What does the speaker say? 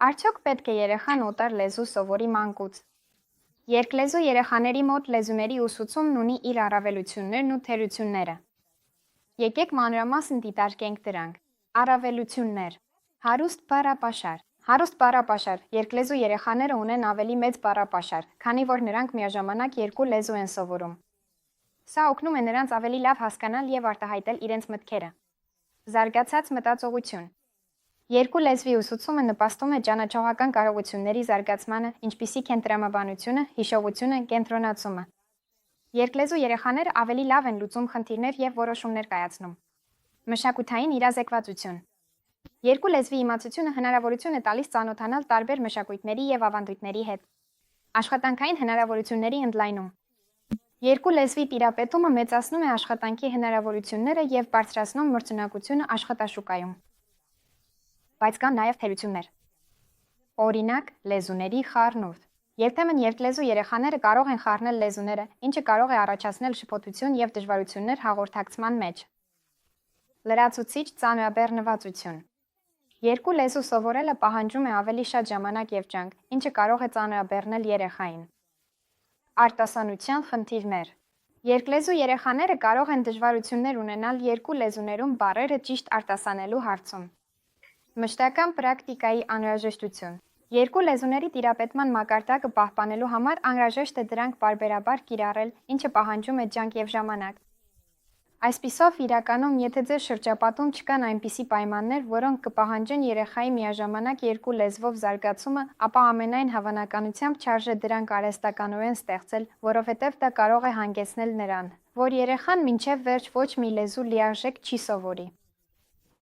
Արդյոք պետք է երեխան օտար լեզու սովորի մանկուց։ Երկլեզու երեխաների մոտ լեզուների ուսուցումն ունի իր առավելություններն ու թերությունները։ Եկեք մանրամասն դիտարկենք դրանք։ Առավելություններ։ Հարուստ բառապաշար։ Հարուստ բառապաշար։ Երկլեզու երեխաները ունեն ավելի մեծ բառապաշար, քանի որ նրանք միաժամանակ երկու լեզու են սովորում։ Սա օգնում է նրանց ավելի լավ հասկանալ եւ արտահայտել իրենց մտքերը։ Զարգացած մտածողություն։ Երկու լեզվի ուսուցումը նպաստում է ճանաչողական կարողությունների զարգացմանը, ինչպիսիք են տրամաբանությունը, հիշողությունը, կենտրոնացումը։ Երկլեզու երեխաները ավելի լավ են լուծում խնդիրներ եւ որոշումներ կայացնում։ Մշակութային իրազեկվածություն։ Երկու լեզվի իմացությունը հնարավորություն է տալիս ծանոթանալ տարբեր մշակույթների եւ ավանդույթների հետ։ Աշխատանքային հնարավորությունների ընդլայնում։ Երկու լեզվի տիրապետումը մեծացնում է աշխատանքի հնարավորությունները եւ բարձրացնում մրցունակությունը աշխատաշուկայում։ Բայց կան նաև թերություններ։ Օրինակ, լեզուների խառնուրդ։ Երբեմն երկլեզու երեխաները կարող են խառնել լեզուները, ինչը կարող է առաջացնել շփոթություն եւ դժվարություններ հաղորդակցման մեջ։ Լրացուցիչ ծանրաբեռնվածություն։ Երկու լեզու սովորելը պահանջում է ավելի շատ ժամանակ եւ ջանք, ինչը կարող է ծանրաբեռնել երեխային։ Արտասանության խնդիրներ։ Երկլեզու երեխաները կարող են դժվարություններ ունենալ երկու լեզուներում բառերը ճիշտ արտասանելու հարցում։ Մշտական պրակտիկայի անհրաժեշտություն։ Երկու լեզուների տիրապետման մակարդակը պահպանելու համար անհրաժեշտ է դրանք պարբերաբար կիրառել, ինչը պահանջում է ջանք եւ ժամանակ։ Այսպիսով, իրականում, եթե ձեր շրջապատում չկան այնպիսի պայմաններ, որոնք կպահանջեն երեխայի միաժամանակ երկու լեզվով զարգացումը, ապա ամենայն հավանականությամբ չարժե դրանք արհեստականորեն ստեղծել, որովհետև դա կարող է հանգեցնել նրան, որ երեխան մինչև վերջ ոչ մի լեզու լիարժեք չի սովորի։